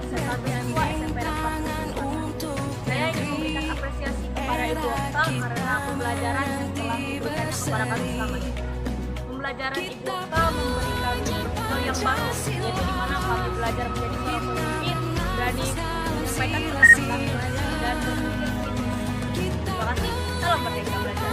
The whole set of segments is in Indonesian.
sesama siswa SMP Negeri 4. Saya ingin memberikan apresiasi kepada Ibu Okta karena pembelajaran yang telah diberikan kepada kami selama ini. Pembelajaran Ibu Okta memberi kami bekal yang baru, yaitu di mana kami belajar menjadi seorang pemimpin, berani menyampaikan pendapat dan berpikir kritis. Terima kasih. Salam Merdeka Belajar.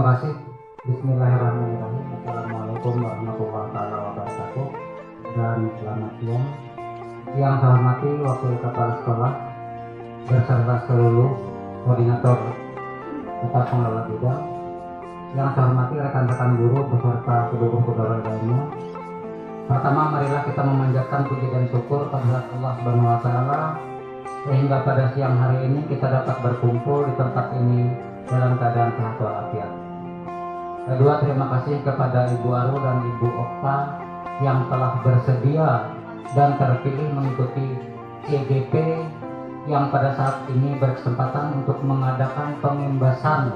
terima kasih. Bismillahirrahmanirrahim. Assalamualaikum warahmatullahi wabarakatuh. Dan selamat siang. Yang saya hormati Wakil Kepala Sekolah beserta seluruh koordinator serta pengelola bidang. Yang saya hormati rekan-rekan guru beserta seluruh pegawai lainnya. Pertama, marilah kita memanjatkan puji dan syukur kepada Allah Subhanahu wa Ta'ala sehingga pada siang hari ini kita dapat berkumpul di tempat ini dalam keadaan sehat walafiat. Kedua, terima kasih kepada Ibu Aru dan Ibu Okta yang telah bersedia dan terpilih mengikuti CGP yang pada saat ini berkesempatan untuk mengadakan pengimbasan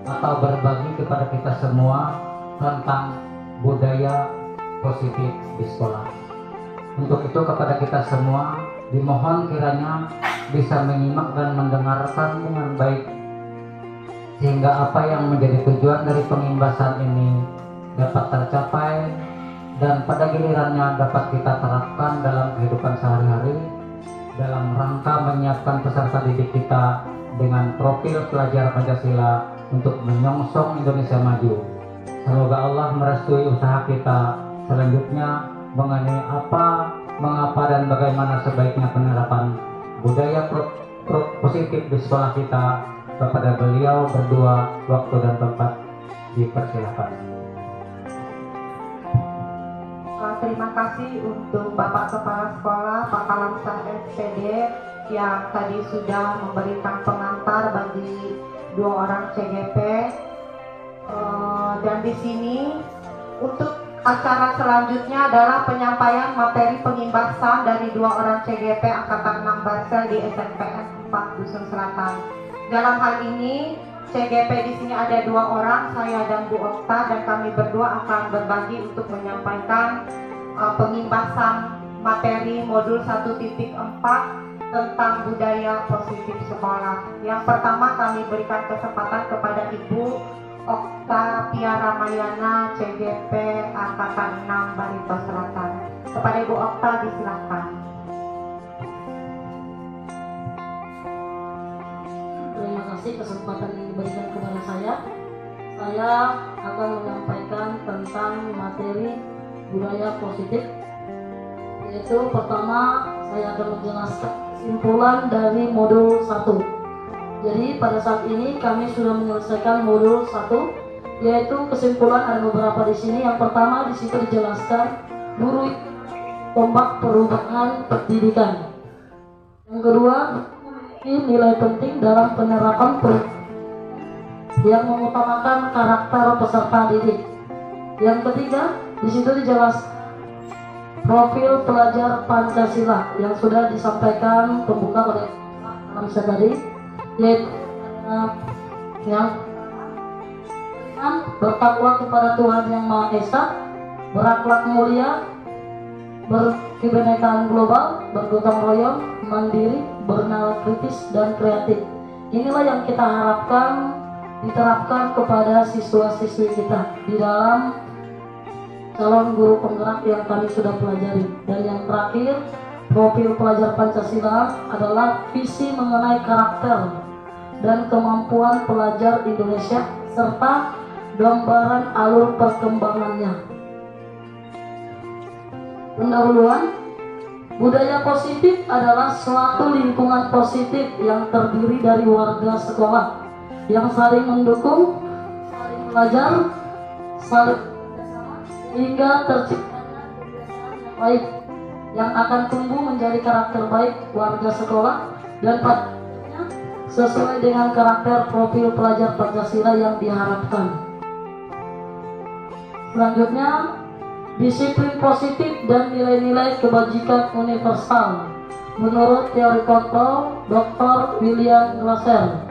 atau berbagi kepada kita semua tentang budaya positif di sekolah. Untuk itu kepada kita semua dimohon kiranya bisa menyimak dan mendengarkan dengan baik sehingga apa yang menjadi tujuan dari pengimbasan ini dapat tercapai dan pada gilirannya dapat kita terapkan dalam kehidupan sehari-hari dalam rangka menyiapkan peserta didik kita dengan profil pelajar Pancasila untuk menyongsong Indonesia maju. Semoga Allah merestui usaha kita selanjutnya mengenai apa, mengapa dan bagaimana sebaiknya penerapan budaya positif di sekolah kita. Kepada beliau berdua waktu dan tempat dipersilakan. Terima kasih untuk Bapak Kepala Sekolah Pak Kalamsah SPD yang tadi sudah memberikan pengantar bagi dua orang CGP. Dan di sini untuk acara selanjutnya adalah penyampaian materi pengimbasan dari dua orang CGP Angkatan 6 Barsel di SMPN 4 Dusun Selatan. Dalam hal ini CGP di sini ada dua orang, saya dan Bu Okta, dan kami berdua akan berbagi untuk menyampaikan pengimbasan materi modul 1.4 tentang budaya positif sekolah. Yang pertama kami berikan kesempatan kepada Ibu Okta Piara Mayana, CGP Angkatan 6 Barito Selatan. Kepada Ibu Okta disilakan. Terima kasih kesempatan yang diberikan kepada saya. Saya akan menyampaikan tentang materi budaya positif. Yaitu pertama saya akan menjelaskan kesimpulan dari modul 1. Jadi pada saat ini kami sudah menyelesaikan modul 1, yaitu kesimpulan ada beberapa di sini. Yang pertama di situ dijelaskan guru tombak perubahan pendidikan. Yang kedua, nilai penting dalam penerapan yang mengutamakan karakter peserta didik. Yang ketiga, di situ dijelaskan profil pelajar Pancasila yang sudah disampaikan pembuka oleh Pak tadi, yaitu yang bertakwa kepada Tuhan Yang Maha Esa, berakhlak mulia, berkebinekaan global, bergotong royong, mandiri, bernalar kritis dan kreatif. Inilah yang kita harapkan diterapkan kepada siswa-siswi kita di dalam calon guru penggerak yang kami sudah pelajari. Dan yang terakhir, profil pelajar Pancasila adalah visi mengenai karakter dan kemampuan pelajar Indonesia serta gambaran alur perkembangannya. Pendahuluan, budaya positif adalah suatu lingkungan positif yang terdiri dari warga sekolah yang saling mendukung, saling belajar, saling hingga terciptanya kebiasaan yang baik yang akan tumbuh menjadi karakter baik warga sekolah dan pastinya sesuai dengan karakter profil pelajar Pancasila yang diharapkan. Selanjutnya, disiplin positif dan nilai-nilai kebajikan universal menurut teori kontrol Dr. William Glasser.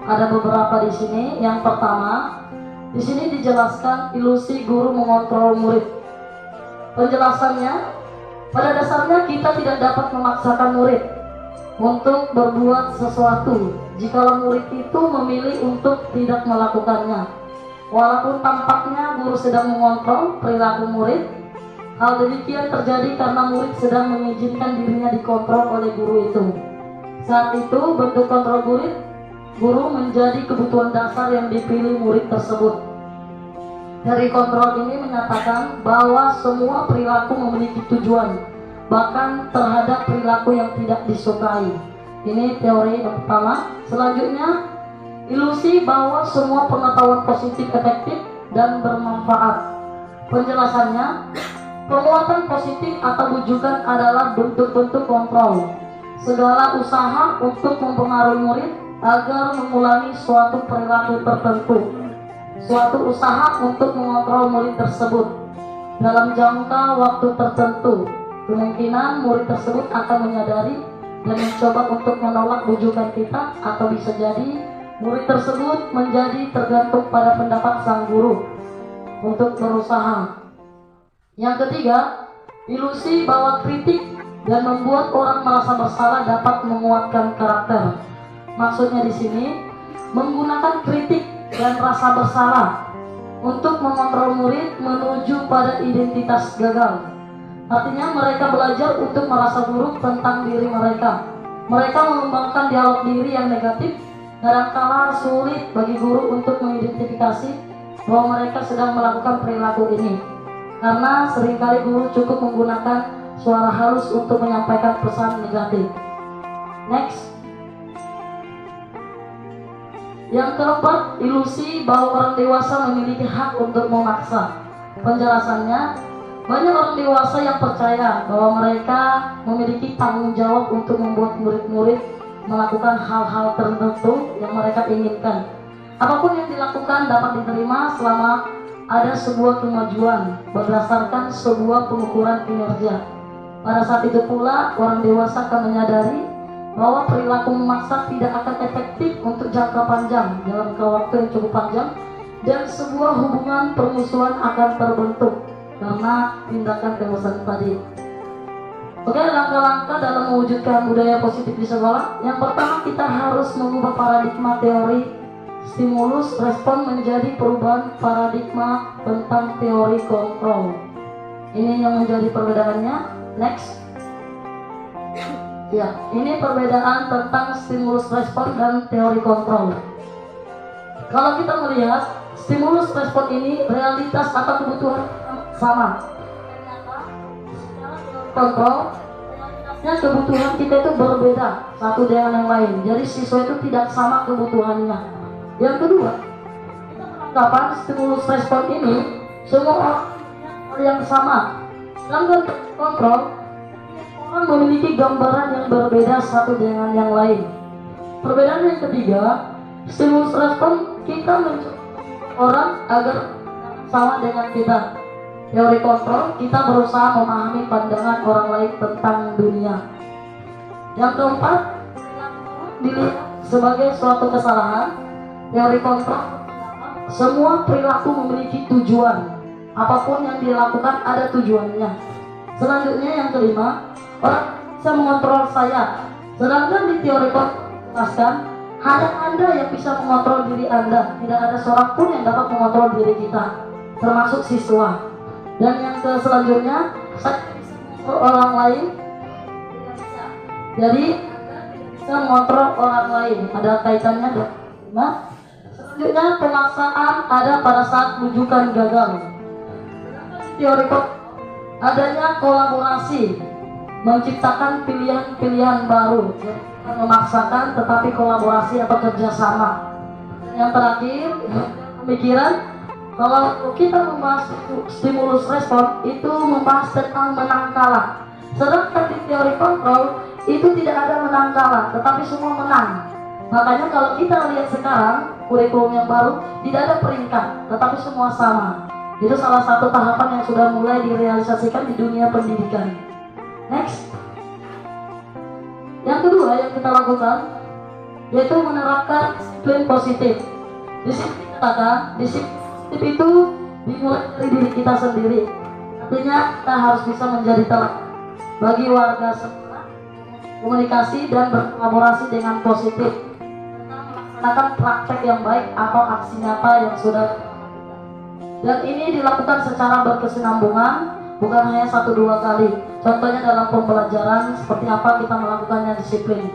Ada beberapa di sini. Yang pertama, di sini dijelaskan ilusi guru mengontrol murid. Penjelasannya, pada dasarnya kita tidak dapat memaksakan murid untuk berbuat sesuatu jika murid itu memilih untuk tidak melakukannya. Walaupun tampaknya guru sedang mengontrol perilaku murid, hal demikian terjadi karena murid sedang mengizinkan dirinya dikontrol oleh guru itu. Saat itu bentuk kontrol murid guru menjadi kebutuhan dasar yang dipilih murid tersebut. Teori kontrol ini menyatakan bahwa semua perilaku memiliki tujuan, bahkan terhadap perilaku yang tidak disukai. Ini teori yang pertama. Selanjutnya, ilusi bahwa semua pengetahuan positif efektif dan bermanfaat. Penjelasannya, penguatan positif atau bujukan adalah bentuk-bentuk kontrol. Segala usaha untuk mempengaruhi murid agar mengulangi suatu perilaku tertentu, suatu usaha untuk mengontrol murid tersebut dalam jangka waktu tertentu. Kemungkinan murid tersebut akan menyadari dan mencoba untuk menolak bujukan kita, atau bisa jadi murid tersebut menjadi tergantung pada pendapat sang guru untuk berusaha. Yang ketiga, ilusi bahwa kritik dan membuat orang merasa bersalah dapat menguatkan karakter. Maksudnya di sini, menggunakan kritik dan rasa bersalah untuk mengontrol murid menuju pada identitas gagal. Artinya mereka belajar untuk merasa buruk tentang diri mereka. Mereka mengembangkan dialog diri yang negatif. Kadangkala sulit bagi guru untuk mengidentifikasi bahwa mereka sedang melakukan perilaku ini, karena seringkali guru cukup menggunakan suara halus untuk menyampaikan pesan negatif. Next. Yang keempat, ilusi bahwa orang dewasa memiliki hak untuk memaksa. Penjelasannya, banyak orang dewasa yang percaya bahwa mereka memiliki tanggung jawab untuk membuat murid-murid melakukan hal-hal tertentu yang mereka inginkan. Apapun yang dilakukan dapat diterima selama ada sebuah kemajuan berdasarkan sebuah pengukuran kinerja. Pada saat itu pula, orang dewasa akan menyadari bahwa perilaku memaksa tidak akan efektif untuk jangka panjang, dalam waktu yang cukup panjang, dan sebuah hubungan permusuhan akan terbentuk karena tindakan kemusuhan tadi. Oke, langkah-langkah dalam mewujudkan budaya positif di sekolah. Yang pertama, kita harus mengubah paradigma teori stimulus respon menjadi perubahan paradigma tentang teori kontrol. Ini yang menjadi perbedaannya. Next. Ya, ini perbedaan tentang stimulus respon dan teori kontrol. Kalau kita melihat stimulus respon ini realitas atau kebutuhan sama. Kontrol, realitasnya kebutuhan kita itu berbeda satu dengan yang lain. Jadi siswa itu tidak sama kebutuhannya. Yang kedua, kita menanggapan stimulus respon ini semua orang yang sama. Sedangkan kontrol, orang memiliki gambaran yang berbeda satu dengan yang lain. Perbedaan yang ketiga, stimulus respon kita mencoba orang agar sama dengan kita. Teori kontrol, kita berusaha memahami pandangan orang lain tentang dunia. Yang keempat, dilihat sebagai suatu kesalahan. Teori kontrol, semua perilaku memiliki tujuan. Apapun yang dilakukan ada tujuannya. Selanjutnya yang kelima, orang bisa mengontrol saya. Sedangkan di teori kontrol jelaskan, hanya Anda yang bisa mengontrol diri Anda. Tidak ada seorang pun yang dapat mengontrol diri kita, termasuk siswa. Dan yang selanjutnya, saya bisa mengontrol orang lain. Jadi bisa mengontrol orang lain. Ada kaitannya dengan selanjutnya, pemaksaan ada pada saat rujukan gagal. Teori adanya kolaborasi, menciptakan pilihan-pilihan baru, memaksakan tetapi kolaborasi atau kerjasama. Yang terakhir, pemikiran. Kalau kita membahas stimulus respon, itu membahas tentang menang kalah. Sedangkan di teori kontrol itu tidak ada menang kalah, tetapi semua menang. Makanya kalau kita lihat sekarang kurikulum yang baru, tidak ada peringkat, tetapi semua sama. Itu salah satu tahapan yang sudah mulai direalisasikan di dunia pendidikan. Next. Yang kedua yang kita lakukan yaitu menerapkan disiplin positif. Disiplin katakan, disiplin positif itu dimulai dari diri kita sendiri. Artinya kita harus bisa menjadi teladan bagi warga sekolah, komunikasi dan berkolaborasi dengan positif, melaksanakan praktek yang baik atau aksi nyata yang sudah. Dan ini dilakukan secara berkesinambungan, bukan hanya 1-2 kali. Contohnya dalam pembelajaran, seperti apa kita melakukannya disiplin.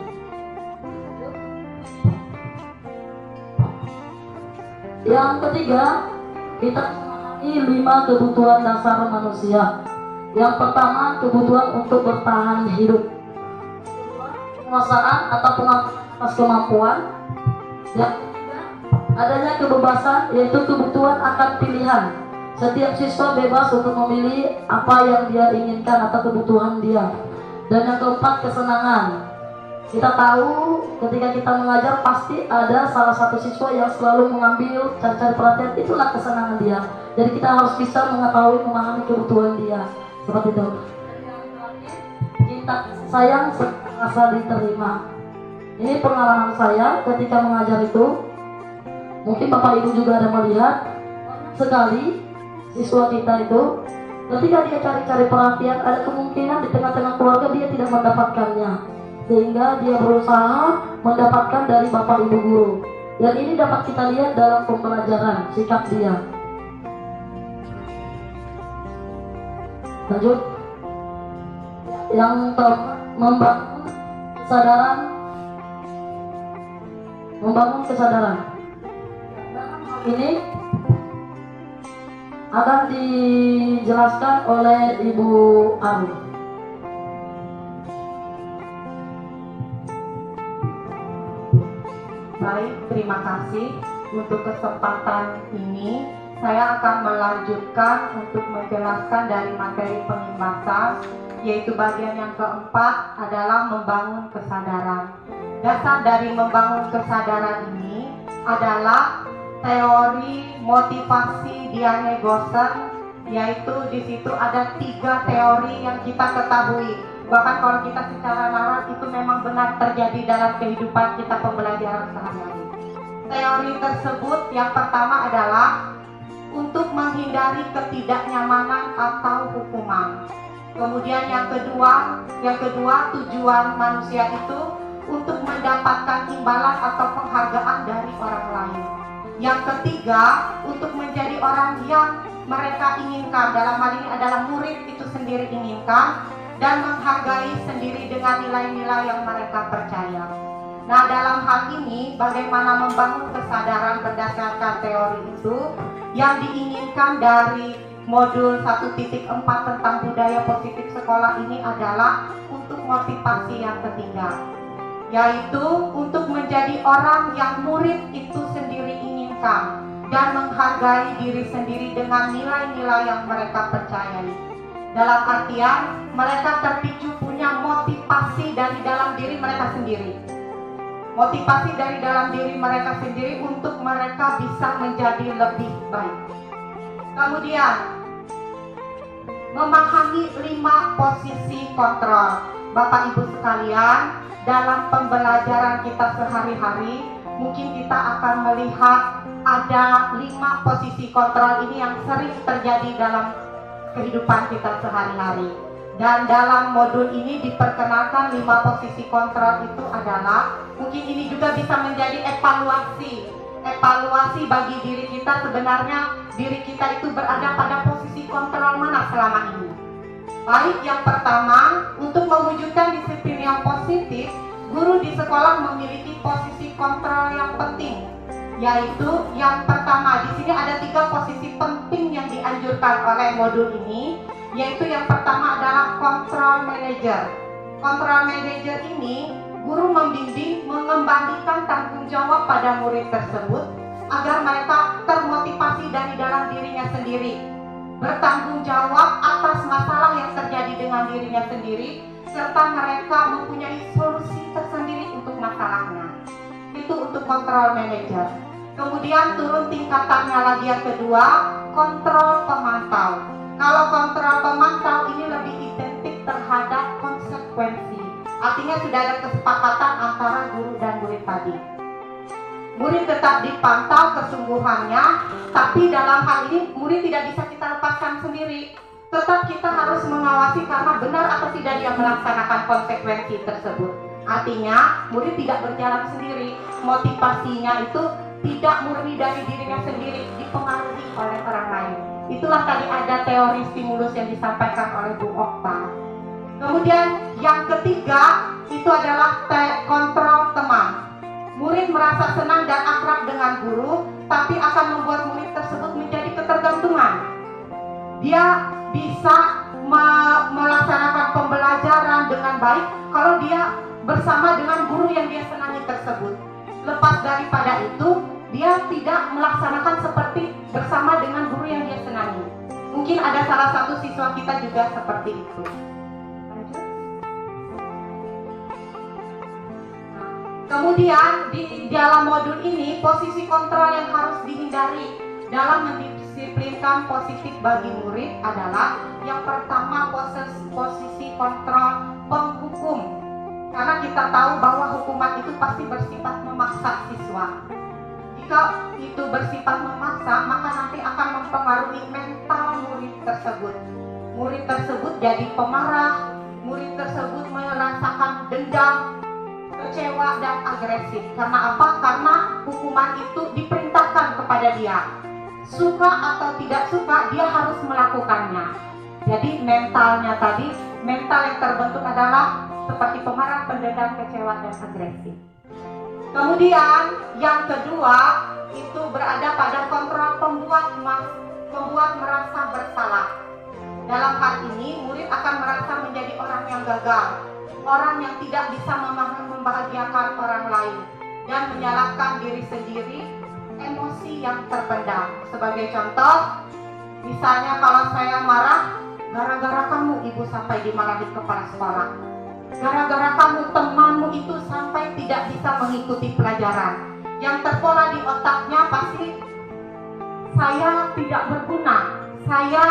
Yang ketiga, kita memahami 5 kebutuhan dasar manusia. Yang pertama, kebutuhan untuk bertahan hidup. Penguasaan atau pengakuan atas kemampuan. Yang ketiga, adanya kebebasan, yaitu kebutuhan akan pilihan. Setiap siswa bebas untuk memilih apa yang dia inginkan atau kebutuhan dia. Dan yang keempat, kesenangan. Kita tahu ketika kita mengajar pasti ada salah satu siswa yang selalu mengambil cari-cari perhatian, itulah kesenangan dia. Jadi kita harus bisa mengetahui, memahami kebutuhan dia. Seperti itu. Dan yang terakhir, cinta sayang rasa diterima. Ini pengalaman saya ketika mengajar itu. Mungkin Bapak Ibu juga ada melihat sekali siswa kita itu ketika dia cari-cari perhatian, ada kemungkinan di tengah-tengah keluarga dia tidak mendapatkannya, sehingga dia berusaha mendapatkan dari Bapak Ibu guru. Dan ini dapat kita lihat dalam pembelajaran sikap dia. Lanjut. Yang membangun kesadaran. Dalam hal ini akan dijelaskan oleh Ibu Ari. Baik, terima kasih untuk kesempatan ini. Saya akan melanjutkan untuk menjelaskan dari materi pengimbasan, yaitu bagian yang keempat adalah membangun kesadaran. Dasar dari membangun kesadaran ini adalah teori motivasi Diane Gossen, yaitu di situ ada 3 teori yang kita ketahui. Bahkan kalau kita secara nalar itu memang benar terjadi dalam kehidupan kita pembelajaran sehari-hari. Teori tersebut yang pertama adalah untuk menghindari ketidaknyamanan atau hukuman. Kemudian yang kedua tujuan manusia itu untuk mendapatkan imbalan atau penghargaan dari orang lain. Yang ketiga, untuk menjadi orang yang mereka inginkan, dalam hal ini adalah murid itu sendiri inginkan, dan menghargai sendiri dengan nilai-nilai yang mereka percaya. Nah, dalam hal ini bagaimana membangun kesadaran berdasarkan teori itu, yang diinginkan dari modul 1.4 tentang budaya positif sekolah ini adalah untuk motivasi yang ketiga, yaitu untuk menjadi orang yang murid itu sendiri inginkan dan menghargai diri sendiri dengan nilai-nilai yang mereka percayai. Dalam artian mereka terpicu punya motivasi dari dalam diri mereka sendiri. Motivasi dari dalam diri mereka sendiri untuk mereka bisa menjadi lebih baik. Kemudian memahami 5 posisi kontrol. Bapak Ibu sekalian, dalam pembelajaran kita sehari-hari mungkin kita akan melihat ada 5 posisi kontrol ini yang sering terjadi dalam kehidupan kita sehari-hari. Dan dalam modul ini diperkenalkan 5 posisi kontrol itu adalah, mungkin ini juga bisa menjadi evaluasi bagi diri kita, sebenarnya diri kita itu berada pada posisi kontrol mana selama ini. Baik, yang pertama, untuk mewujudkan disiplin yang positif, guru di sekolah memiliki posisi kontrol yang penting, yaitu yang pertama, di sini ada 3 posisi penting yang dianjurkan oleh modul ini, yaitu yang pertama adalah control manager. Control manager ini guru membimbing mengembalikan tanggung jawab pada murid tersebut agar mereka termotivasi dari dalam dirinya sendiri, bertanggung jawab atas masalah yang terjadi dengan dirinya sendiri, serta mereka mempunyai solusi tersendiri untuk masalahnya. Itu untuk control manager. Kemudian turun tingkatannya lagi yang kedua, kontrol pemantau. Kalau kontrol pemantau ini lebih identik terhadap konsekuensi. Artinya sudah ada kesepakatan antara guru dan murid tadi. Murid tetap dipantau kesungguhannya, tapi dalam hal ini murid tidak bisa kita lepaskan sendiri. Tetap kita harus mengawasi karena benar atau tidak dia melaksanakan konsekuensi tersebut. Artinya murid tidak berjalan sendiri. Motivasinya itu tidak murni dari dirinya sendiri, dipengaruhi oleh orang lain. Itulah tadi ada teori stimulus yang disampaikan oleh Bu Okta. Kemudian yang ketiga itu adalah kontrol teman. Murid merasa senang dan akrab dengan guru tapi akan membuat murid tersebut menjadi ketergantungan. Dia bisa melaksanakan pembelajaran dengan baik kalau dia bersama dengan guru yang dia senangi tersebut. Lepas daripada itu, dia tidak melaksanakan seperti bersama dengan guru yang dia senangi. Mungkin ada salah satu siswa kita juga seperti itu. Kemudian di dalam modul ini, posisi kontrol yang harus dihindari dalam mendisiplinkan positif bagi murid adalah yang pertama posisi kontrol penghukum. Karena kita tahu bahwa hukuman itu pasti bersifat memaksa siswa. Jika itu bersifat memaksa, maka nanti akan mempengaruhi mental murid tersebut. Murid tersebut jadi pemarah, murid tersebut merasakan dendam, kecewa dan agresif. Karena apa? Karena hukuman itu diperintahkan kepada dia. Suka atau tidak suka, dia harus melakukannya. Jadi mentalnya tadi, mental yang terbentuk adalah seperti pemarah, pendendam, kecewa dan agresif. Kemudian yang kedua itu berada pada kontrol pembuat merasa bersalah. Dalam hal ini, murid akan merasa menjadi orang yang gagal, orang yang tidak bisa membahagiakan orang lain, dan menyalahkan diri sendiri, emosi yang terpendam. Sebagai contoh, misalnya kalau saya marah, gara-gara kamu ibu sampai dimarahi kepala sekolah, gara-gara kamu temanmu itu sampai tidak bisa mengikuti pelajaran. Yang terpola di otaknya pasti, saya tidak berguna, saya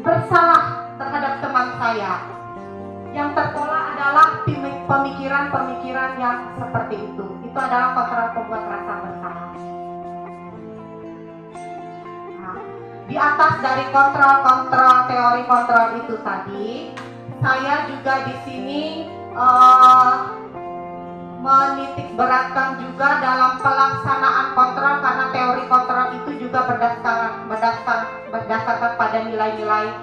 bersalah terhadap teman saya. Yang terpola adalah pemikiran-pemikiran yang seperti itu. Itu adalah kontrol pembuat rasa bersalah. Nah, di atas dari kontrol teori kontrol itu tadi, saya juga di sini menitik beratkan juga dalam pelaksanaan kontrol, karena teori kontrol itu juga berdasarkan pada nilai-nilai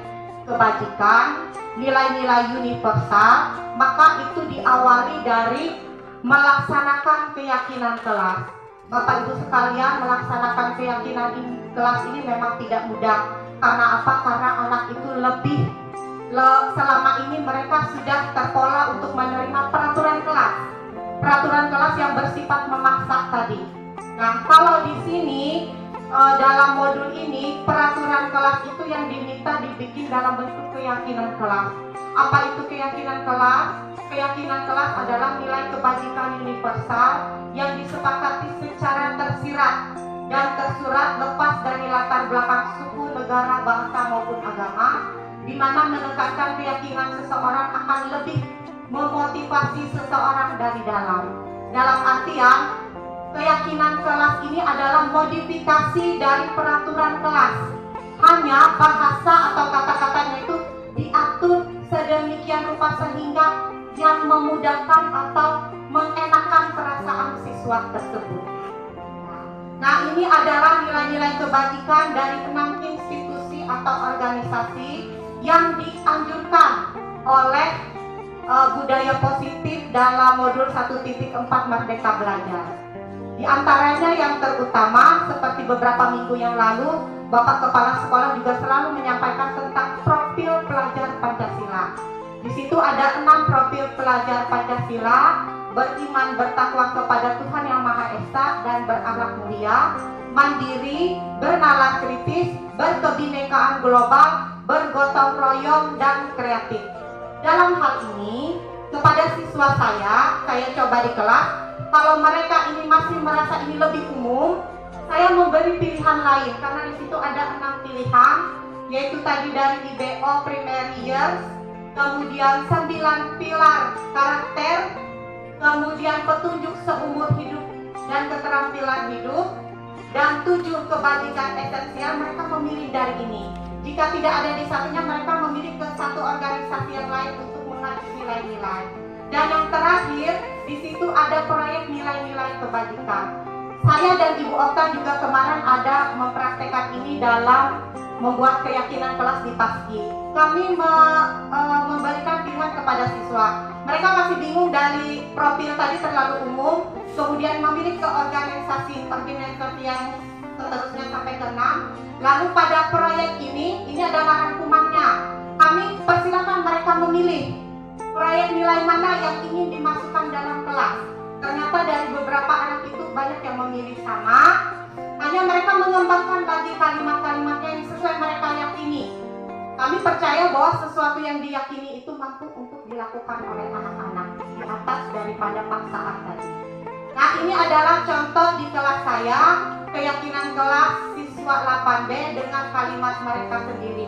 kebajikan, nilai-nilai universal. Maka itu diawali dari melaksanakan keyakinan kelas. Bapak Ibu sekalian, melaksanakan keyakinan kelas ini memang tidak mudah. Karena apa? Karena anak itu selama ini mereka sudah terpola untuk menerima peraturan kelas yang bersifat memaksa tadi. Nah, kalau di sini dalam modul ini, peraturan kelas itu yang diminta dibikin dalam bentuk keyakinan kelas. Apa itu keyakinan kelas? Keyakinan kelas adalah nilai kebajikan universal yang disepakati secara tersirat dan tersurat lepas dari latar belakang suku, negara, bangsa maupun agama, di mana menekankan keyakinan seseorang akan lebih memotivasi seseorang dari dalam. Dalam artian, keyakinan kelas ini adalah modifikasi dari peraturan kelas. Hanya bahasa atau kata-katanya itu diatur sedemikian rupa sehingga yang memudahkan atau mengenakan perasaan siswa tersebut. Nah, ini adalah nilai-nilai kebajikan dari 6 institusi atau organisasi yang dianjurkan oleh budaya positif dalam modul 1.4 Merdeka Belajar. Di antaranya yang terutama, seperti beberapa minggu yang lalu, Bapak Kepala Sekolah juga selalu menyampaikan tentang profil pelajar Pancasila. Di situ ada 6 profil pelajar Pancasila: beriman bertakwa kepada Tuhan Yang Maha Esa dan berakhlak mulia, mandiri, bernalar kritis, berkebinekaan global, bergotong royong, dan kreatif. Dalam hal ini, kepada siswa saya coba di kelas, kalau mereka ini masih merasa ini lebih umum, saya memberi pilihan lain, karena di situ ada 6 pilihan, yaitu tadi dari IBO Primary Years, kemudian 9 pilar karakter, kemudian petunjuk seumur hidup dan keterampilan hidup, dan 7 kebajikan esensial. Mereka memilih dari ini. Jika tidak ada di satunya, mereka memilih ke satu organisasi yang lain untuk mengacu nilai-nilai. Dan yang terakhir, di situ ada proyek nilai-nilai kebajikan. Saya dan Ibu Okta juga kemarin ada mempraktekkan ini dalam membuat keyakinan kelas di Paski. Kami memberikan pilihan kepada siswa. Mereka masih bingung dari profil tadi terlalu umum, kemudian memilih ke organisasi yang seterusnya sampai ke 6. Lalu pada proyek ini adalah rangkumannya. Kami persilakan mereka memilih proyek nilai mana yang ingin dimasukkan dalam kelas. Ternyata dari beberapa anak itu banyak yang memilih sama, hanya mereka mengembangkan lagi kalimat-kalimatnya yang sesuai mereka yakini. Kami percaya bahwa sesuatu yang diyakini itu mampu untuk dilakukan oleh anak-anak di atas daripada paksaan tadi. Nah, ini adalah contoh di kelas saya, keyakinan kelas siswa 8B dengan kalimat mereka sendiri.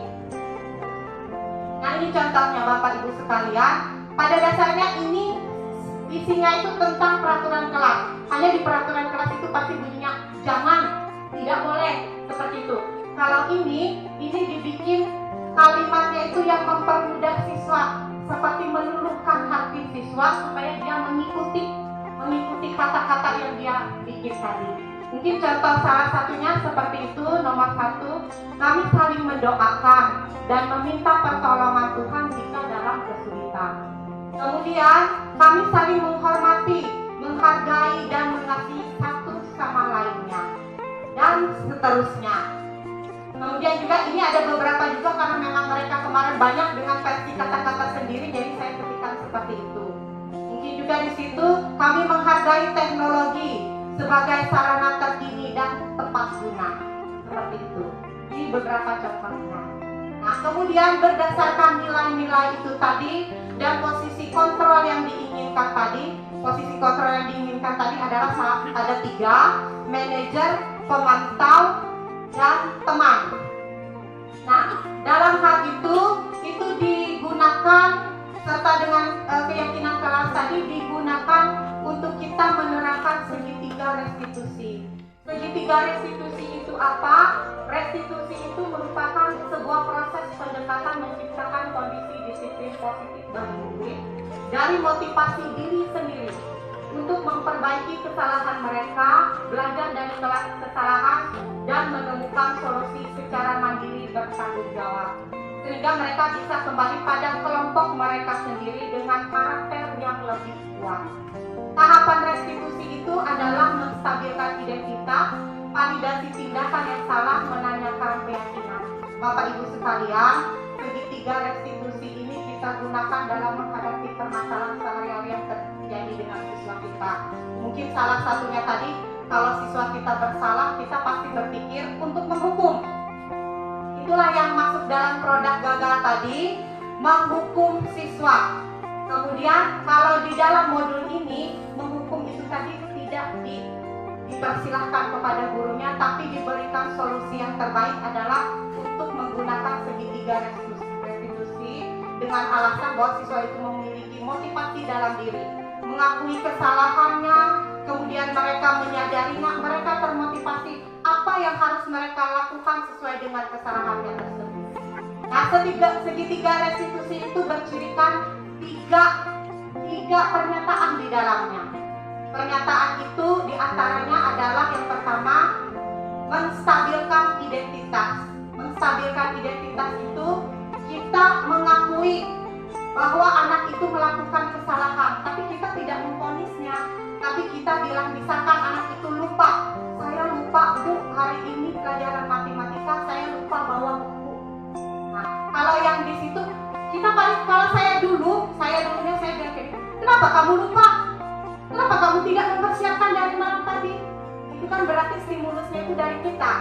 Nah, ini contohnya Bapak Ibu sekalian. Pada dasarnya ini isinya itu tentang peraturan kelas. Hanya di peraturan kelas itu pasti bunyinya jangan, tidak boleh, seperti itu. Kalau ini dibikin kalimatnya itu yang mempermudah siswa, seperti meluluhkan hati siswa supaya dia mengikuti kata-kata yang dia bikin tadi. Mungkin contoh salah satunya seperti itu, nomor 1, kami saling mendoakan dan meminta pertolongan Tuhan jika dalam kesulitan. Kemudian kami saling menghormati, menghargai dan mengasihi satu sama lainnya, dan seterusnya. Kemudian juga ini ada beberapa juga karena memang mereka kemarin banyak dengan versi kata-kata sendiri, jadi saya ketikkan seperti itu. Mungkin juga di situ kami menghargai teknologi sebagai sarana terkini dan tepat guna, seperti itu. Ini beberapa contohnya. Nah, kemudian berdasarkan nilai-nilai itu tadi dan posisi kontrol yang diinginkan tadi, adalah ada 3, manajer, pemantau, dan teman. Nah, dalam hal itu digunakan serta dengan keyakinan kelas tadi digunakan untuk kita menerapkan segitiga restitusi. Segitiga restitusi itu apa? Restitusi itu merupakan sebuah proses pendekatan menciptakan kondisi disiplin positif bagi murid dari motivasi diri sendiri untuk memperbaiki kesalahan mereka, belajar dari kesalahan, dan menemukan solusi secara mandiri bertanggung jawab. Sehingga mereka bisa kembali pada kelompok mereka sendiri dengan karakter yang lebih kuat. Tahapan restitusi itu adalah menstabilkan identitas, validasi tindakan yang salah, menanyakan keyakinan. Bapak Ibu sekalian, segitiga restitusi ini kita gunakan dalam menghadapi permasalahan sehari-hari yang terjadi dengan siswa kita. Mungkin salah satunya tadi, kalau siswa kita bersalah, kita pasti berpikir untuk menghukum. Itulah yang masuk dalam produk gagal tadi, menghukum siswa. Kemudian kalau di dalam modul ini, menghukum itu tadi tidak dipersilahkan kepada gurunya, tapi diberikan solusi yang terbaik adalah untuk menggunakan segitiga restitusi dengan alasan bahwa siswa itu memiliki motivasi dalam diri, mengakui kesalahannya, kemudian mereka menyadarinya, mereka termotivasi apa yang harus mereka lakukan sesuai dengan kesalahannya tersebut. Nah, segitiga restitusi itu bercirikan tiga pernyataan di dalamnya. Pernyataan itu diantaranya adalah yang pertama, menstabilkan identitas. Menstabilkan identitas itu kita mengakui bahwa anak itu melakukan kesalahan, tapi kita tidak memvonisnya, tapi kita bilang misalkan anak itu lupa, saya lupa Bu, hari ini pelajaran matematika saya lupa bawa buku. Nah, kalau yang di situ kita kalau saya dulunya saya bilang kayak, kenapa kamu lupa? Kenapa kamu tidak mempersiapkan dari malam tadi? Itu kan berarti stimulusnya itu dari kita.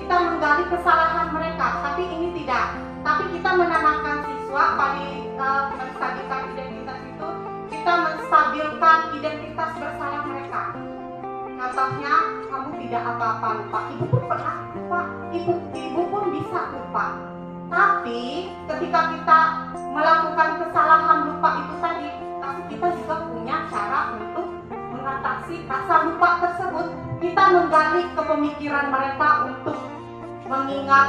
Kita menggali kesalahan mereka, tapi ini tidak. Tapi kita menanamkan siswa pada menstabilkan identitas itu, kita menstabilkan identitas bersalah mereka. Contohnya, kamu tidak apa-apa lupa. Ibu pun pernah lupa. Ibu pun bisa lupa. Tapi ketika kita melakukan kesalahan lupa itu tadi, pasti kita juga punya cara untuk mengatasi rasa lupa tersebut. Kita menggali kepemikiran mereka untuk mengingat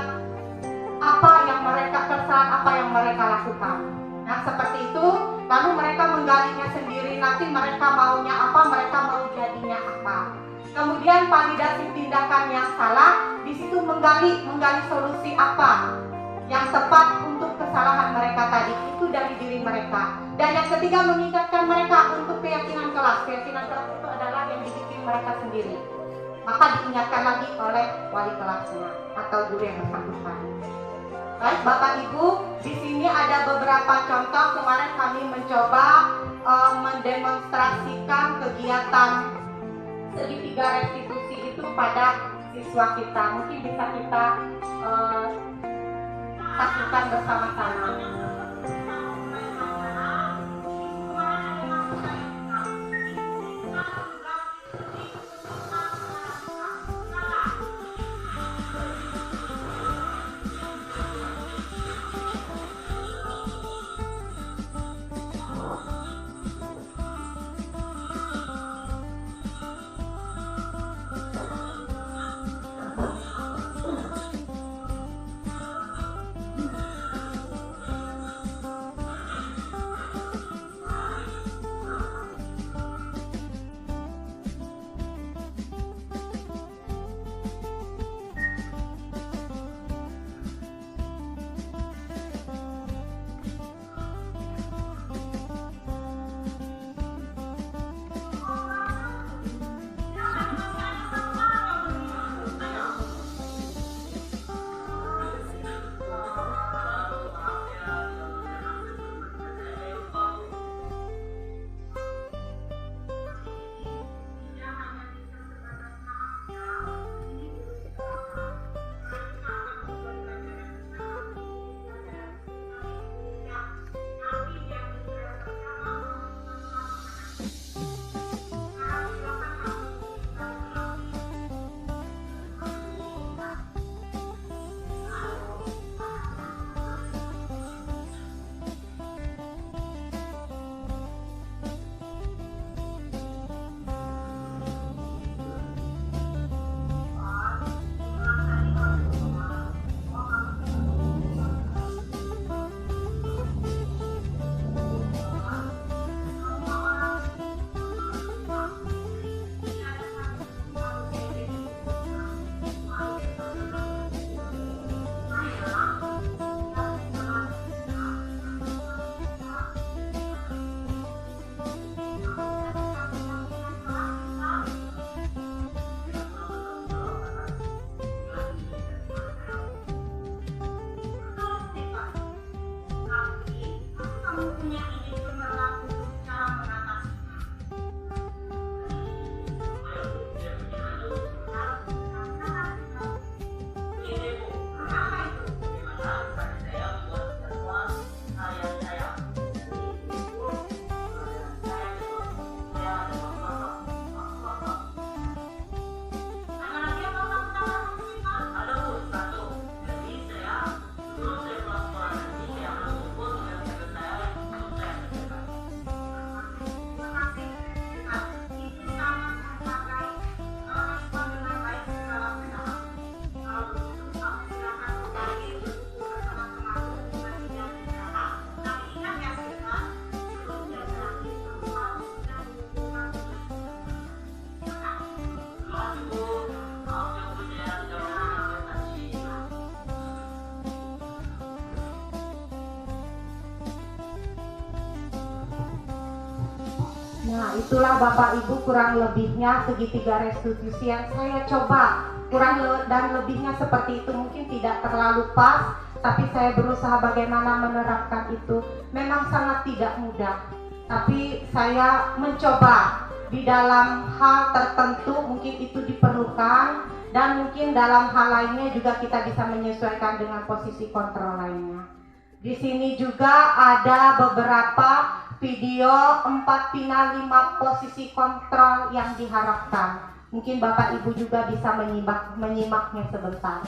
kesalahan apa yang mereka lakukan. Nah, seperti itu, lalu mereka menggalinya sendiri, nanti mereka maunya apa, mereka mau jadinya apa. Kemudian validasi tindakan yang salah, di situ menggali solusi apa yang tepat untuk kesalahan mereka tadi, itu dari diri mereka. Dan yang ketiga, mengingatkan mereka untuk keyakinan kelas. Keyakinan kelas itu adalah yang dibikin mereka sendiri. Maka diingatkan lagi oleh wali kelasnya atau guru yang bersangkutan. Baik Bapak Ibu, di sini ada beberapa contoh. Kemarin kami mencoba mendemonstrasikan kegiatan segitiga restitusi itu pada siswa kita. Mungkin bisa kita saksikan bersama-sama. Nah, itulah Bapak Ibu kurang lebihnya segitiga restitusi yang saya coba. Dan lebihnya seperti itu, mungkin tidak terlalu pas, tapi saya berusaha bagaimana menerapkan itu. Memang sangat tidak mudah, tapi saya mencoba di dalam hal tertentu mungkin itu diperlukan, dan mungkin dalam hal lainnya juga kita bisa menyesuaikan dengan posisi kontrol lainnya. Di sini juga ada beberapa video 4 final 5 posisi kontrol yang diharapkan. Mungkin Bapak Ibu juga bisa menyimaknya sebentar.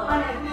Ada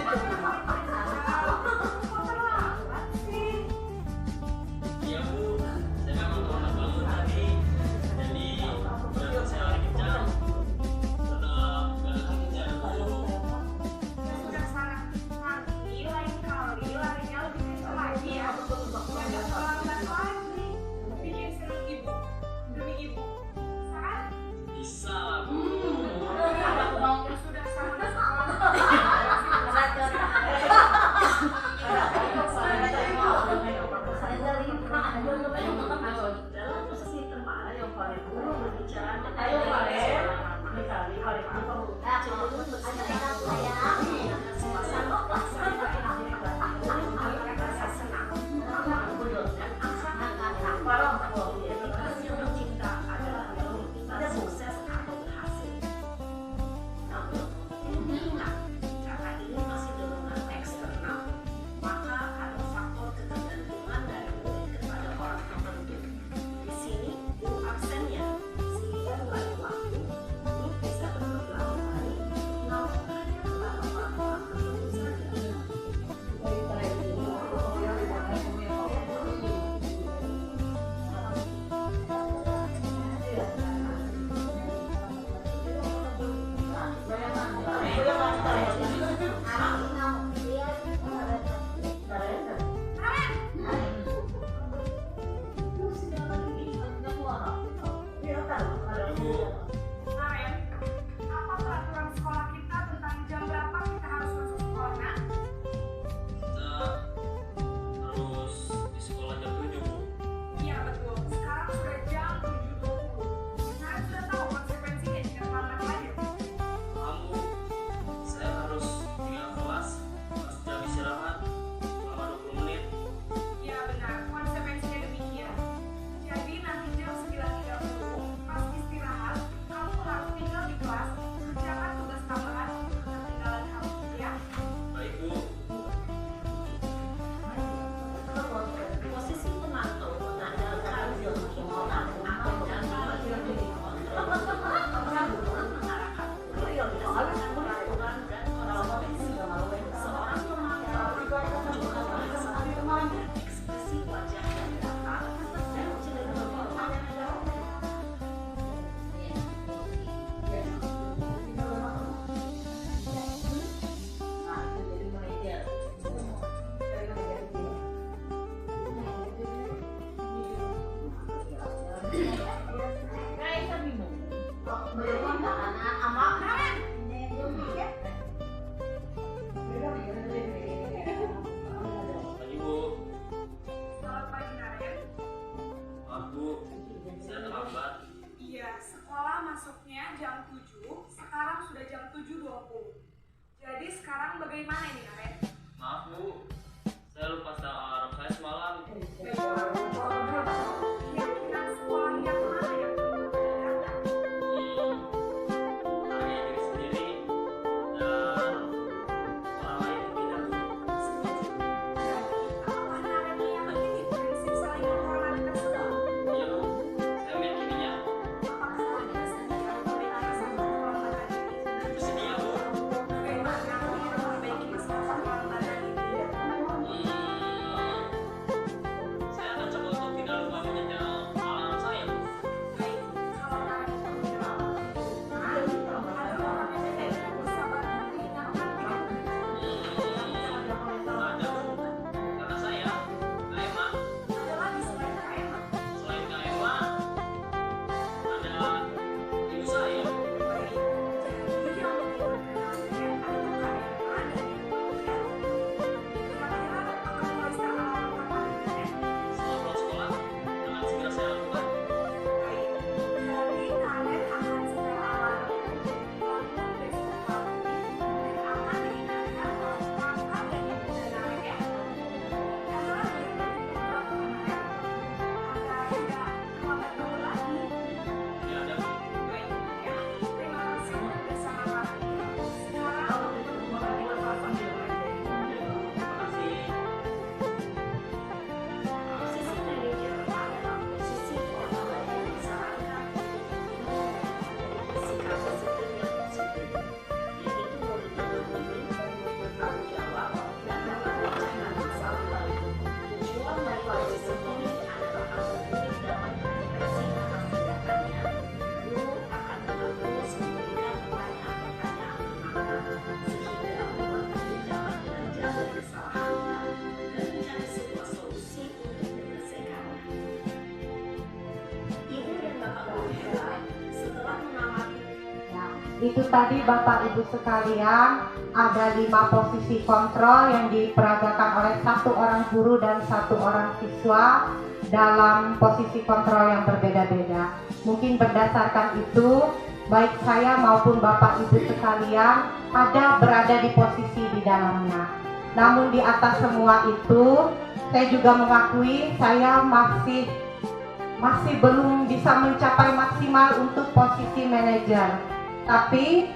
Itu tadi Bapak Ibu sekalian, ada 5 posisi kontrol yang diperagakan oleh 1 orang guru dan 1 orang siswa dalam posisi kontrol yang berbeda-beda. Mungkin berdasarkan itu, baik saya maupun Bapak Ibu sekalian ada berada di posisi di dalamnya. Namun di atas semua itu, saya juga mengakui saya masih belum bisa mencapai maksimal untuk posisi manajer. Tapi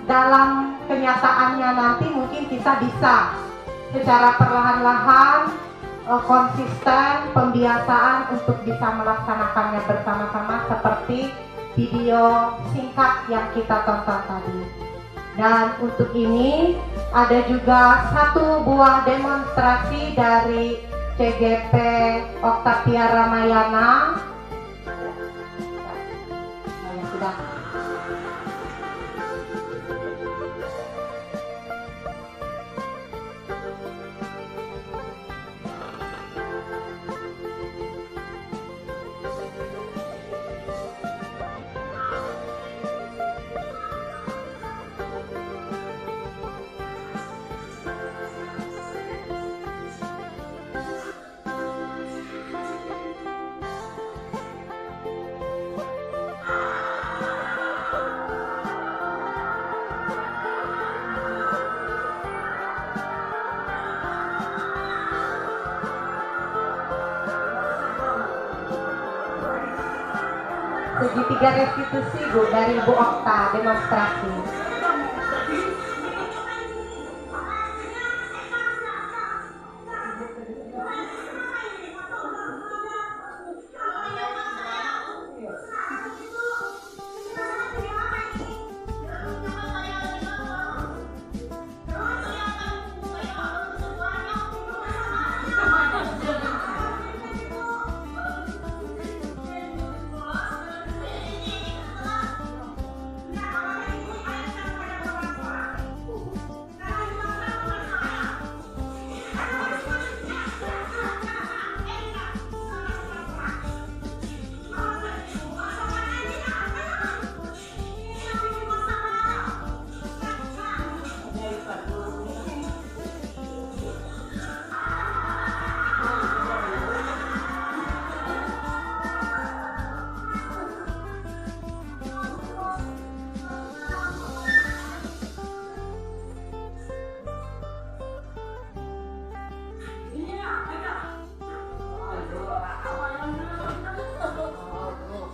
dalam kenyataannya nanti mungkin kita bisa secara perlahan-lahan konsisten pembiasaan untuk bisa melaksanakannya bersama-sama seperti video singkat yang kita tonton tadi. Dan untuk ini ada juga 1 buah demonstrasi dari CGP Oktavia Ramayana. Sudah. Segitiga restitusi Bu dari Bu Okta demonstrasi.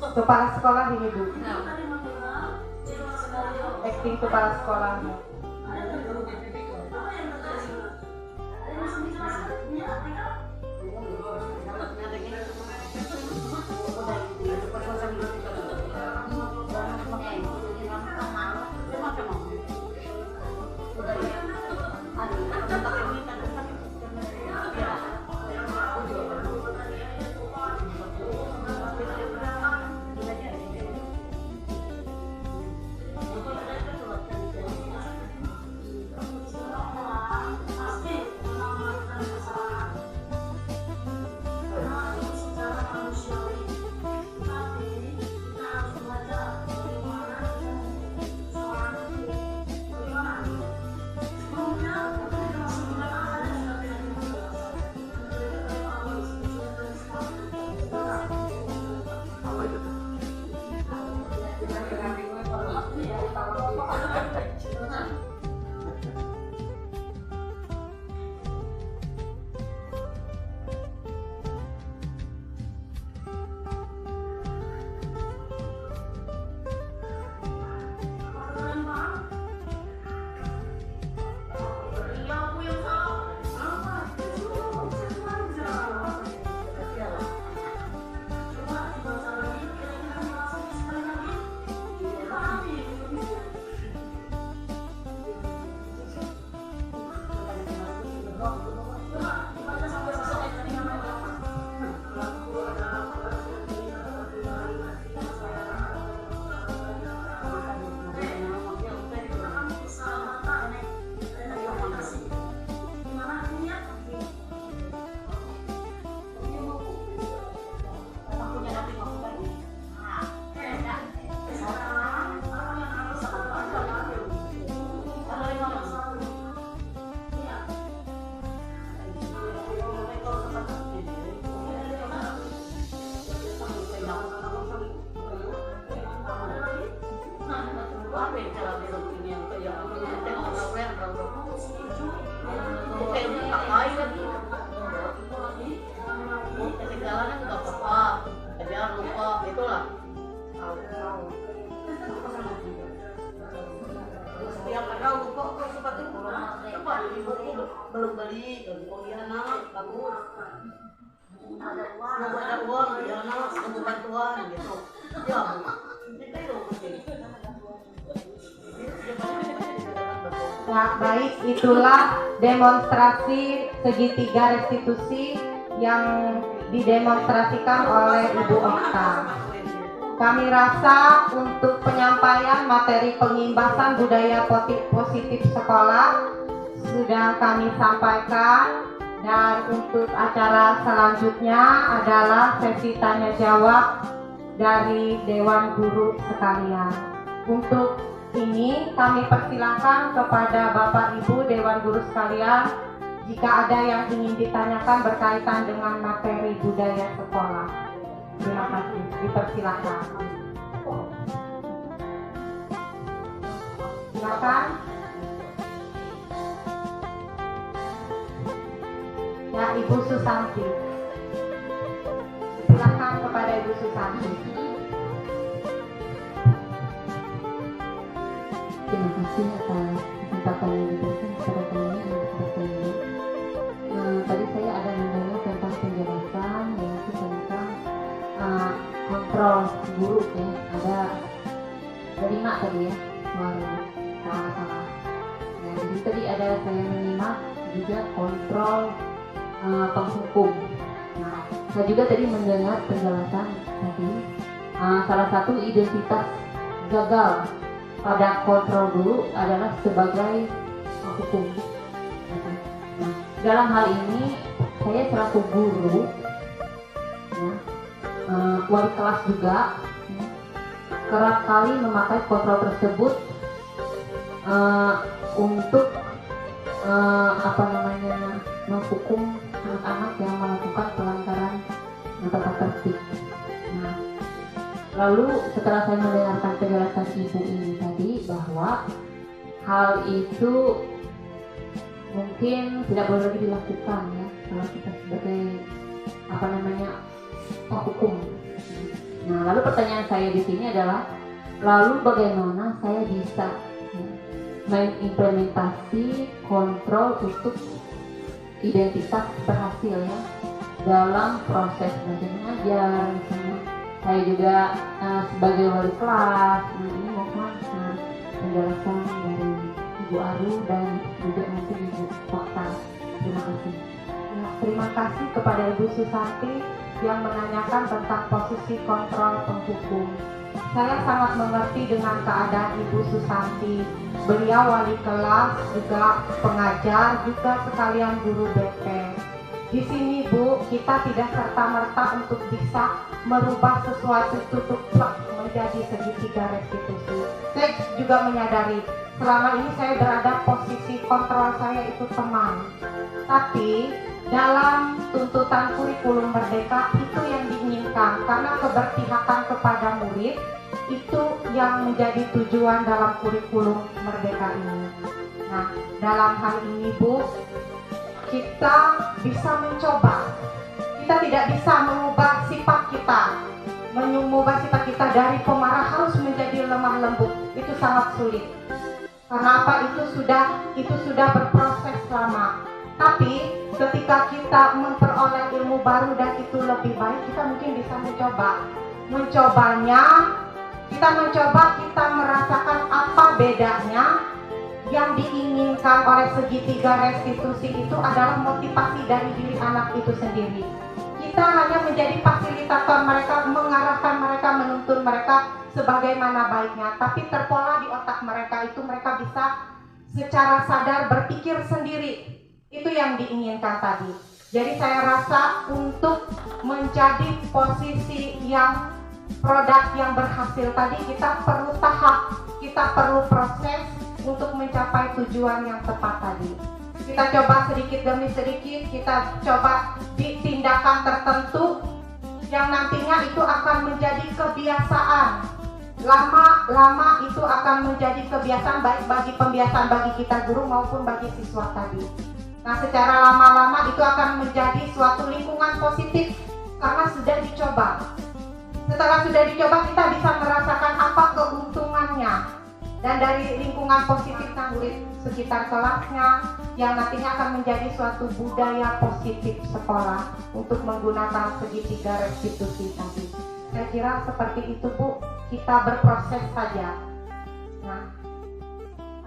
Kepala sekolah ini Bu. Acting kepala sekolah. beli oh iya nak kamu ada uang ya nak kamu bantuan gitu ya itu Ya, baik, itulah demonstrasi segitiga restitusi yang didemonstrasikan oleh Ibu Okta. Kami rasa untuk penyampaian materi pengimbasan budaya positif sekolah sudah kami sampaikan, dan untuk acara selanjutnya adalah sesi tanya jawab dari Dewan Guru sekalian. Untuk ini kami persilakan kepada Bapak Ibu Dewan Guru sekalian jika ada yang ingin ditanyakan berkaitan dengan materi budaya sekolah. Terima kasih, dipersilakan. Silakan. Ya, Ibu Susanti. Silakan kepada Ibu Susanti. Terima kasih atas kesempatan yang diberikan kepada kami untuk bertanya. Tadi saya ada mendengar tentang penjelasan yaitu tentang kontrol guru ya. Ada 5 tadi ya, salah. Nah, jadi tadi ada saya menyimak juga kontrol penghukum. Nah, saya juga tadi mendengar penjelasan tadi salah satu identitas gagal pada kontrol guru adalah sebagai hukum. Nah, dalam hal ini saya selaku guru, ya, wali kelas juga, ya, kerap kali memakai kontrol tersebut untuk menghukum anak-anak yang melakukan pelanggaran tata tertib. Nah, lalu setelah saya mendengarkan penjelasan ibu ini tadi bahwa hal itu mungkin tidak boleh lagi dilakukan ya kalau kita sebagai penghukum. Nah, lalu pertanyaan saya di sini adalah lalu bagaimana saya bisa mengimplementasi kontrol untuk identitas berhasil ya dalam proses belajar mengajar misalnya. Saya juga sebagai wali kelas, ini mohon penjelasan dari Ibu Aru dan juga mungkin Ibu Okta. Terima kasih. Ya, terima kasih kepada Ibu Susanti yang menanyakan tentang posisi kontrol penghukum. Saya sangat mengerti dengan keadaan Ibu Susanti. Beliau wali kelas, juga pengajar, juga sekalian guru BP. Di sini Bu, kita tidak serta-merta untuk bisa merubah sesuatu tutup plak menjadi segitiga restitusi. Saya juga menyadari selama ini saya berada posisi kontrol saya itu teman. Tapi dalam tuntutan kurikulum merdeka itu yang diinginkan, karena keberpihakan kepada murid itu yang menjadi tujuan dalam kurikulum merdeka ini. Nah, dalam hal ini Bu, kita bisa mencoba. Kita tidak bisa mengubah sifat kita, dari pemarah harus menjadi lemah lembut. Itu sangat sulit. Karena apa? Itu sudah berproses lama. Tapi ketika kita memperoleh ilmu baru dan itu lebih baik, kita mungkin bisa mencobanya. Kita merasakan apa bedanya. Yang diinginkan oleh segitiga restitusi itu adalah motivasi dari diri anak itu sendiri. Kita hanya menjadi fasilitator mereka, mengarahkan mereka, menuntun mereka sebagaimana baiknya. Tapi terpola di otak mereka itu, mereka bisa secara sadar berpikir sendiri. Itu yang diinginkan tadi. Jadi saya rasa untuk menjadi posisi yang produk yang berhasil tadi, kita perlu tahap, kita perlu proses untuk mencapai tujuan yang tepat tadi. Kita coba sedikit demi sedikit, kita coba di tindakan tertentu yang nantinya itu akan menjadi kebiasaan. Lama-lama itu akan menjadi kebiasaan, baik bagi pembiasaan bagi kita guru maupun bagi siswa tadi. Nah, secara lama-lama itu akan menjadi suatu lingkungan positif karena sudah dicoba. Setelah sudah dicoba, kita bisa merasakan apa keuntungannya. dan dari lingkungan positif murid sekitar kelasnya yang nantinya akan menjadi suatu budaya positif sekolah untuk menggunakan segitiga restitusi tadi. Saya kira seperti itu Bu, kita berproses saja. Nah,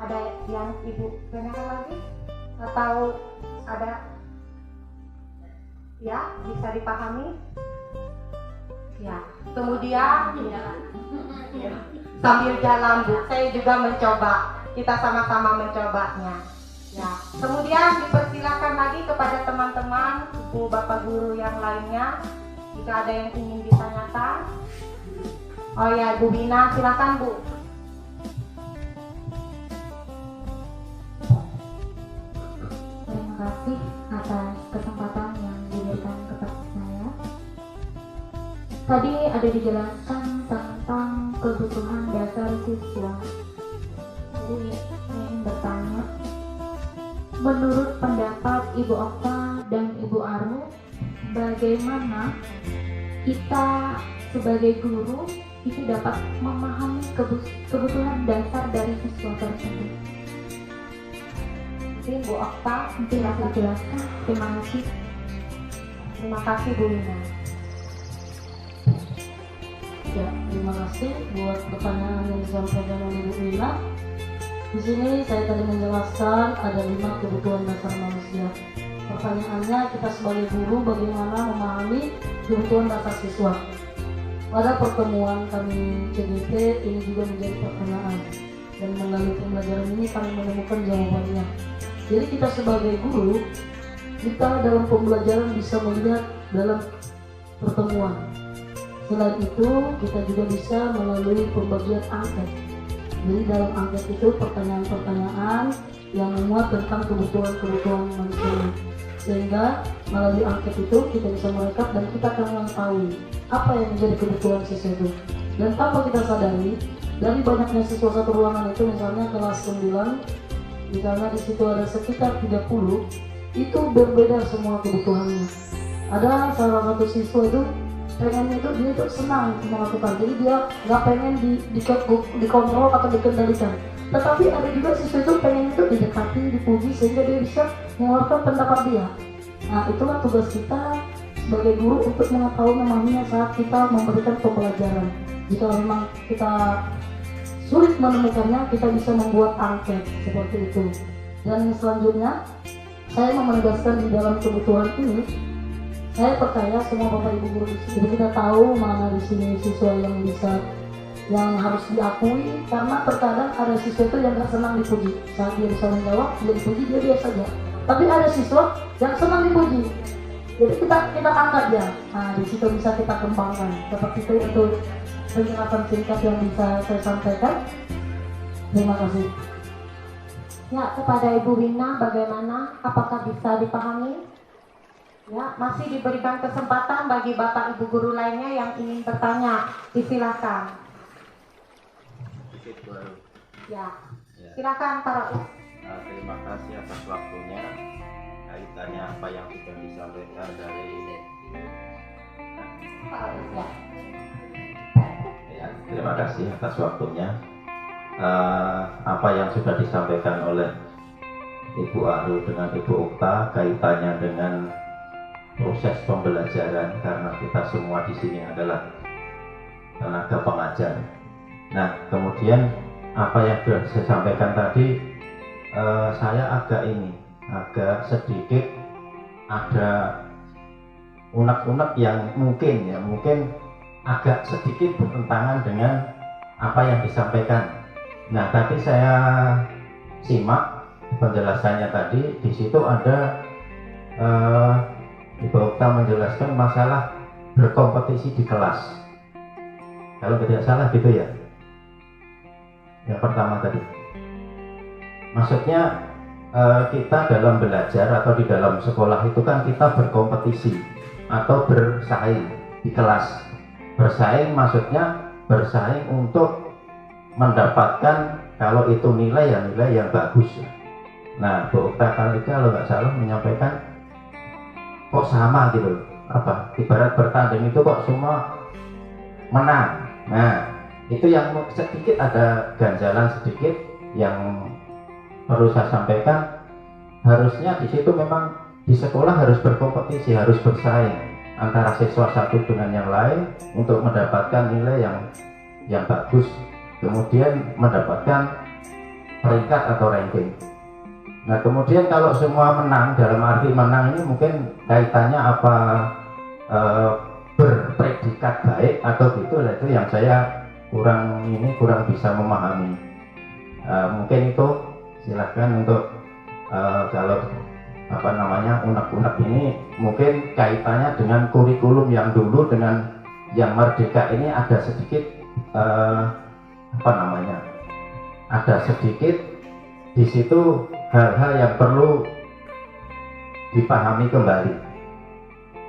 ada yang Ibu tanyakan lagi? Atau ada? Ya, bisa dipahami? Ya, kemudian ya, sambil jalan Bu, saya juga mencoba, kita sama-sama mencobanya. Ya, kemudian dipersilakan lagi kepada teman-teman, Ibu Bapak Guru yang lainnya, jika ada yang ingin ditanyakan. Oh ya, Bu Bina, silakan Bu. Terima kasih atas kesempatan yang diberikan kepada saya. Tadi ada dijelaskan tentang kebutuhan dasar siswa. Jadi saya ingin bertanya, menurut pendapat Ibu Okta dan Ibu Aru, bagaimana kita sebagai guru itu dapat memahami kebutuhan dasar dari siswa tersebut? Mungkin Bu Okta, Mungkin bisa dijelaskan. Terima kasih. terima kasih Bu Bina. Ya, terima kasih buat pertanyaan yang disampaikan oleh Bu Lina. Di sini saya tadi menjelaskan ada 5 kebutuhan dasar manusia. Pertanyaannya, kita sebagai guru bagaimana memahami kebutuhan dasar siswa? Pada pertemuan kami CGP ini juga menjadi pertanyaan, dan melalui pembelajaran ini kami menemukan jawabannya. Jadi kita sebagai guru, kita dalam pembelajaran bisa melihat dalam pertemuan. Selain itu, kita juga bisa melalui pembagian angket. Jadi dalam angket itu pertanyaan-pertanyaan yang memuat tentang kebutuhan-kebutuhan manusia. Sehingga melalui angket itu kita bisa merekap dan kita akan mengetahui apa yang menjadi kebutuhan siswa itu. Dan tanpa kita sadari, dari banyaknya siswa satu ruangan itu, misalnya kelas 9, misalnya di situ ada sekitar 30, itu berbeda semua kebutuhannya. Ada salah satu siswa itu pengennya itu dia tuh senang melakukan, jadi dia nggak pengen dikontrol atau dikendalikan. Tetapi ada juga siswa itu pengen itu didekati, dipuji sehingga dia bisa mengeluarkan pendapat dia. Nah, itulah tugas kita sebagai guru untuk mengetahui memahaminya saat kita memberikan pembelajaran. Jika memang kita sulit menemukannya, kita bisa membuat angket seperti itu. Dan selanjutnya, saya mau menegaskan di dalam kebutuhan ini, saya percaya semua Bapak Ibu guru di sini kita tahu mana di sini siswa yang harus diakui, karena terkadang ada siswa itu yang gak senang dipuji. Saat dia bisa menjawab, dia dipuji, dia biasa saja. Tapi ada siswa yang senang dipuji, jadi kita angkat dia. Nah, di situ bisa kita kembangkan. Seperti itu penjelasan singkat yang bisa saya sampaikan. Terima kasih. Ya, kepada Ibu Wina bagaimana? Apakah bisa dipahami? Ya, masih diberikan kesempatan bagi Bapak Ibu guru lainnya yang ingin bertanya. Disilakan. Ya, silakan Pak Rois. Terima kasih atas waktunya. Kaitannya apa yang sudah disampaikan dari Pak Rois, ya. ya, terima kasih atas waktunya. Apa yang sudah disampaikan oleh Ibu Aru dengan Ibu Okta kaitannya dengan proses pembelajaran, karena kita semua di sini adalah tenaga pengajar. Nah, kemudian apa yang sudah saya sampaikan tadi, saya agak sedikit ada unek-unek yang mungkin agak sedikit bertentangan dengan apa yang disampaikan. Nah, tapi saya simak penjelasannya tadi, di situ ada Ibu Okta menjelaskan masalah berkompetisi di kelas. Kalau tidak salah gitu ya. Yang pertama tadi. Maksudnya kita dalam belajar atau di dalam sekolah itu kan kita berkompetisi atau bersaing di kelas. Bersaing maksudnya bersaing untuk mendapatkan kalau itu nilai yang bagus. Nah, Bu Okta kali kalau nggak salah menyampaikan kok sama gitu, ibarat bertanding itu kok semua menang. Nah, Itu yang sedikit ada ganjalan sedikit yang perlu saya sampaikan. Harusnya di situ memang di sekolah harus berkompetisi, harus bersaing antara siswa satu dengan yang lain untuk mendapatkan nilai yang bagus, kemudian mendapatkan peringkat atau ranking. Nah kemudian kalau semua menang, dalam arti menang ini mungkin kaitannya apa, berpredikat baik atau gitu, itu yang saya kurang bisa memahami. Mungkin itu silahkan untuk kalau unek-unek ini mungkin kaitannya dengan kurikulum yang dulu dengan yang merdeka ini ada sedikit ada sedikit di situ hal-hal yang perlu dipahami kembali.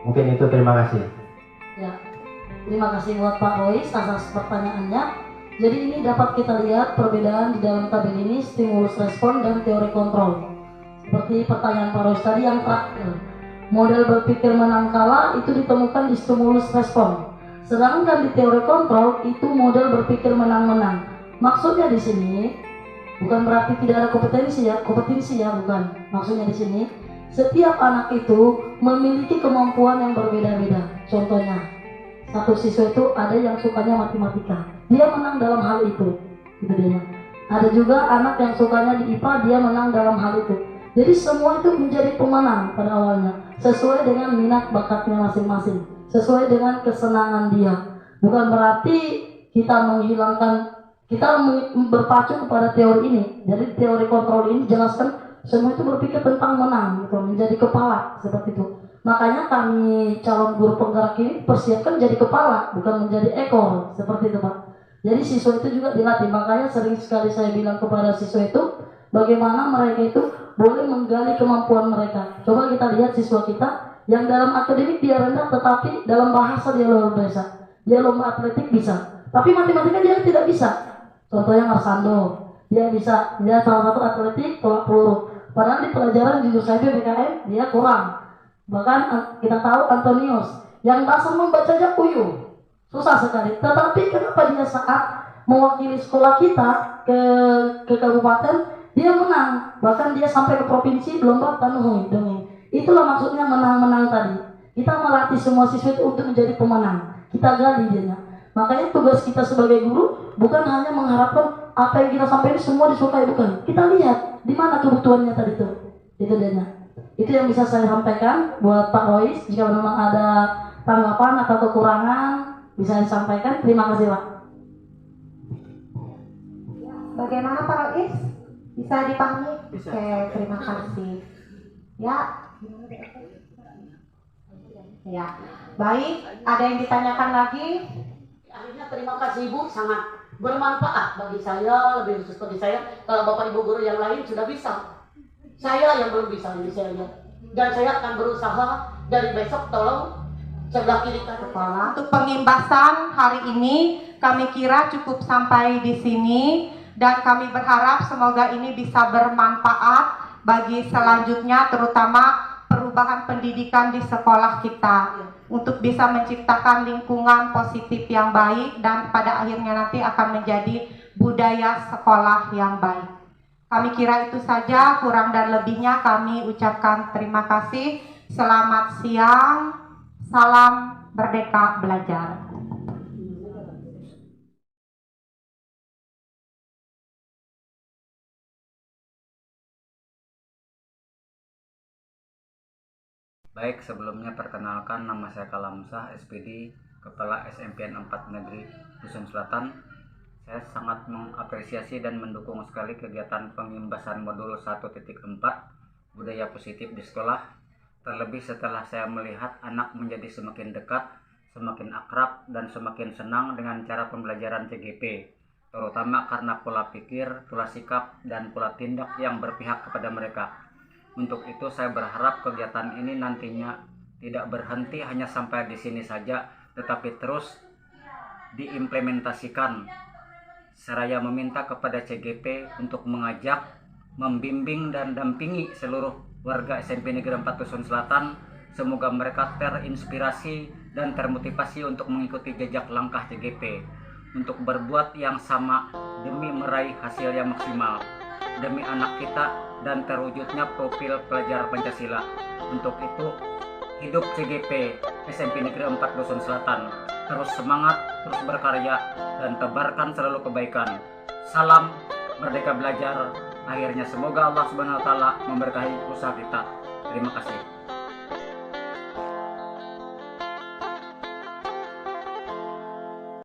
Mungkin itu, terima kasih. Ya, terima kasih buat Pak Rois atas pertanyaannya. Jadi ini dapat kita lihat perbedaan di dalam tabel ini stimulus respon dan teori kontrol. Seperti pertanyaan Pak Rois tadi yang terakhir, model berpikir menang kalah itu ditemukan di stimulus respon. Sedangkan di teori kontrol itu model berpikir menang-menang. Maksudnya di sini bukan berarti tidak ada kompetensi ya, bukan. Maksudnya di sini setiap anak itu memiliki kemampuan yang berbeda-beda. Contohnya, satu siswa itu ada yang sukanya matematika, dia menang dalam hal itu, gitu dia. Ada juga anak yang sukanya di IPA, dia menang dalam hal itu. Jadi semua itu menjadi pemenang pada awalnya, sesuai dengan minat bakatnya masing-masing, sesuai dengan kesenangan dia. Bukan berarti kita berpacu kepada teori ini. Jadi teori kontrol ini jelaskan semua itu berpikir tentang menang, gitu, menjadi kepala, seperti itu. Makanya kami calon guru penggerak ini persiapkan jadi kepala, bukan menjadi ekor, seperti itu Pak. Jadi siswa itu juga dilatih. Makanya sering sekali saya bilang kepada siswa itu, bagaimana mereka itu boleh menggali kemampuan mereka. Coba kita lihat siswa kita yang dalam akademik dia rendah, tetapi dalam bahasa dia luar biasa. Dia lomba atletik bisa, tapi matematika dia tidak bisa. Contohnya Marsando, dia salah satu atletik tolak peluru. Padahal di pelajaran jujur saja BKM dia kurang. Bahkan kita tahu Antonius yang dasar membaca aja puyuh, susah sekali. Tetapi kenapa dia saat mewakili sekolah kita ke kabupaten dia menang, bahkan dia sampai ke provinsi lomba tanuhui dongeng. Itulah maksudnya menang-menang tadi. Kita melatih semua siswa itu untuk menjadi pemenang. Kita gali dia. Makanya tugas kita sebagai guru bukan hanya mengharapkan apa yang kita sampaikan semua disukai, bukan. Kita lihat di mana kebutuhannya tadi itu. Itu dia. Itu yang bisa saya sampaikan buat Pak Rois. Jika memang ada tanggapan atau kekurangan bisa disampaikan. Terima kasih Pak. Bagaimana Pak Rois? Bisa dipahami? Bisa. Oke, terima kasih. Ya. Ya. Baik, ada yang ditanyakan lagi? Akhirnya terima kasih Ibu, sangat bermanfaat bagi saya, lebih khusus bagi saya. Kalau Bapak Ibu guru yang lain sudah bisa, saya yang belum bisa ini saya lihat. Dan saya akan berusaha dari besok tolong sebelah kiri Sekolah. Untuk pengimbasan hari ini kami kira cukup sampai di sini dan kami berharap semoga ini bisa bermanfaat bagi selanjutnya, terutama perubahan pendidikan di sekolah kita untuk bisa menciptakan lingkungan positif yang baik dan pada akhirnya nanti akan menjadi budaya sekolah yang baik. Kami kira itu saja, kurang dan lebihnya kami ucapkan terima kasih. Selamat siang, salam Merdeka Belajar. Baik, sebelumnya perkenalkan, nama saya Kalamsah, SPD, Kepala SMPN 4 Negeri Dusun Selatan. Saya sangat mengapresiasi dan mendukung sekali kegiatan pengimbasan modul 1.4 budaya positif di sekolah. Terlebih setelah saya melihat anak menjadi semakin dekat, semakin akrab, dan semakin senang dengan cara pembelajaran CGP, terutama karena pola pikir, pola sikap, dan pola tindak yang berpihak kepada mereka. Untuk itu saya berharap kegiatan ini nantinya tidak berhenti hanya sampai di sini saja, tetapi terus diimplementasikan. Seraya meminta kepada CGP untuk mengajak, membimbing dan dampingi seluruh warga SMP Negeri 4 Dusun Selatan. Semoga mereka terinspirasi dan termotivasi untuk mengikuti jejak langkah CGP. untuk berbuat yang sama demi meraih hasil yang maksimal, demi anak kita dan terwujudnya profil pelajar Pancasila. Untuk itu, hidup CGP SMP Negeri 4 Dusun Selatan. Terus semangat, terus berkarya, dan tebarkan selalu kebaikan. Salam Merdeka Belajar. Akhirnya semoga Allah Subhanahu wa Ta'ala memberkahi usaha kita. Terima kasih.